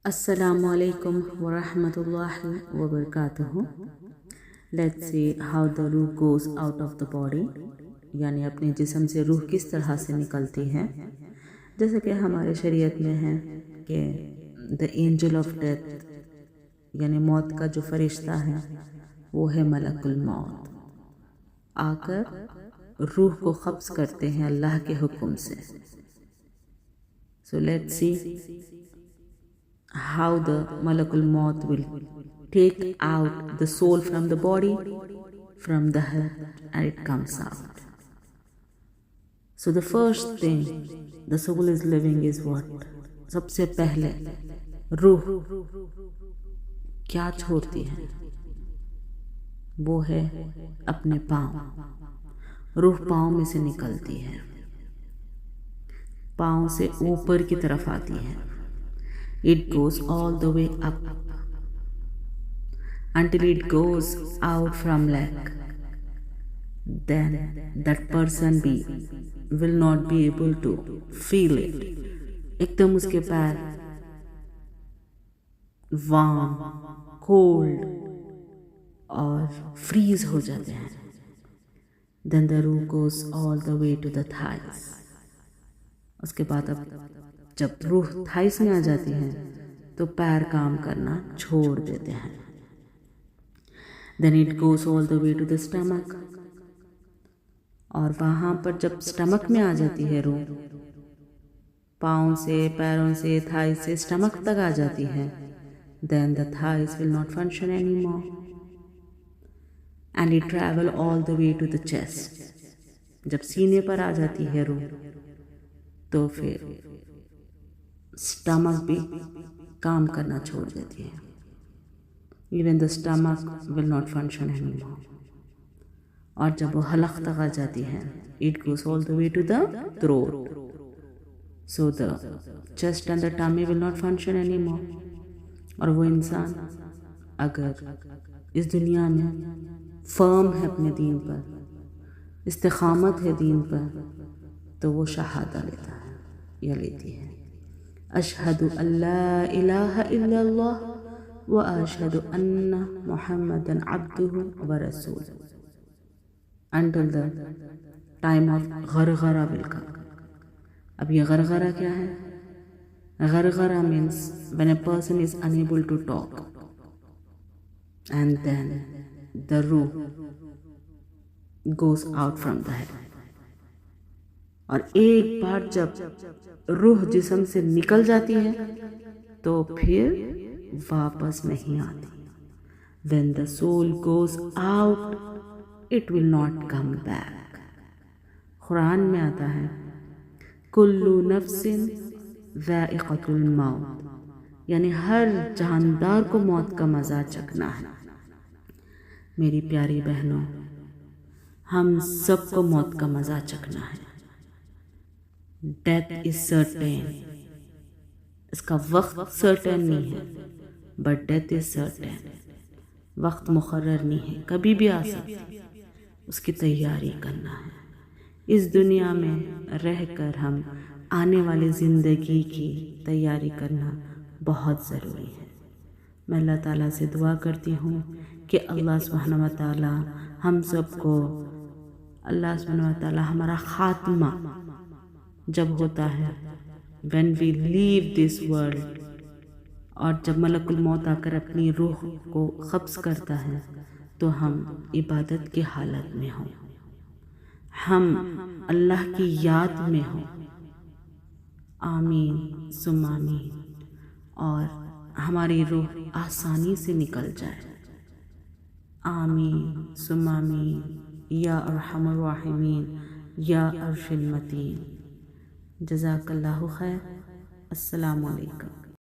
Assalamu alaikum wa rahmatullahi wa barakatuhu. Let's see how the रूह goes out of the body, यानी अपने जिस्म से रूह किस तरह से निकलती है। जैसे कि हमारे शरीयत में है कि द एंजल ऑफ डेथ यानी मौत का जो फरिश्ता है वो है मलकुल मौत, आकर रूह को कब्ज़ करते हैं अल्लाह के हुक्म से। So let's see how the Malakul Maut will take out the soul from the body, from the head, and it comes out. So the first thing the soul is living is what? सबसे पहले रूह क्या छोड़ती है? वो है अपने पाँव। रूह पाँव में से निकलती है, पाँव से ऊपर की तरफ आती है। It goes all the way up until it goes out from leg. Then that person will not be able to feel it. एकदम उसके पैर warm, cold और freeze हो जाते हैं। Then the रूह goes all the way to the thighs. उसके बाद अब जब रूह थाइस में आ जाती है तो पैर काम करना छोड़ देते हैं। Then it goes all the way to the stomach. और वहाँ पर जब स्टमक में आ जाती है रूह, पाँव से, पैरों से, थाइस से स्टमक तक आ जाती है, then the thighs will not function anymore. And it travel all the way to the chest. जब सीने पर आ जाती है रूह तो फिर स्टमक भी काम करना छोड़ देती है। Even the stomach will not function anymore. और जब वो हलक तक आ जाती है, it goes all the way to the throat, so the chest and the tummy will not function anymore. और वो इंसान अगर इस दुनिया में फर्म है अपने दीन पर, इस्तिकामत है दीन पर, तो वो शहादा लेता है या लेती है। अशहदु अल्ला इलाहा इल्लल्लाह व अशहदु अन्ना मुहम्मदन अब्दुहु व रसूलुहु until the time of गरगरा will come. अब ये गरगरा क्या है? गरगरा means when a person is unable to talk and then the रूह goes out from the head. और एक बार जब रूह जिस्म से निकल जाती है तो फिर वापस नहीं आती। When the soul goes out, it will not come back. Quran में आता है कुल्लु नफ्सिन ज़ाइक़तुल मौत, यानी हर जानदार को मौत का मज़ा चखना है। मेरी प्यारी बहनों, हम सबको मौत का मज़ा चखना है। डेथ इज सर्टेन, इसका वक्त सर्टेन नहीं है, बट डेथ इज सर्टेन। वक्त मुकर्रर नहीं है, कभी भी आ सकती, उसकी तैयारी करना है। इस दुनिया में रहकर हम आने वाली ज़िंदगी की तैयारी करना बहुत ज़रूरी है। मैं अल्लाह ताला से दुआ करती हूँ कि अल्लाह सुब्हानहू व तआला हम सबको, अल्लाह सुब्हानहू व तआला हमारा खात्मा जब होता है when we leave this world, और जब मलकुल मौत आकर अपनी रूह को कब्ज़ करता है तो हम इबादत की हालत में हों, हम अल्लाह की याद में हों। आमीन सुम्मा आमीन। और हमारी रूह आसानी से निकल जाए। आमीन सुम्मा आमीन या अरहमर राहिमीन या अर्शिल मतीन। जज़ाकल्लाहु खैर। अस्सलामु अलैकुम।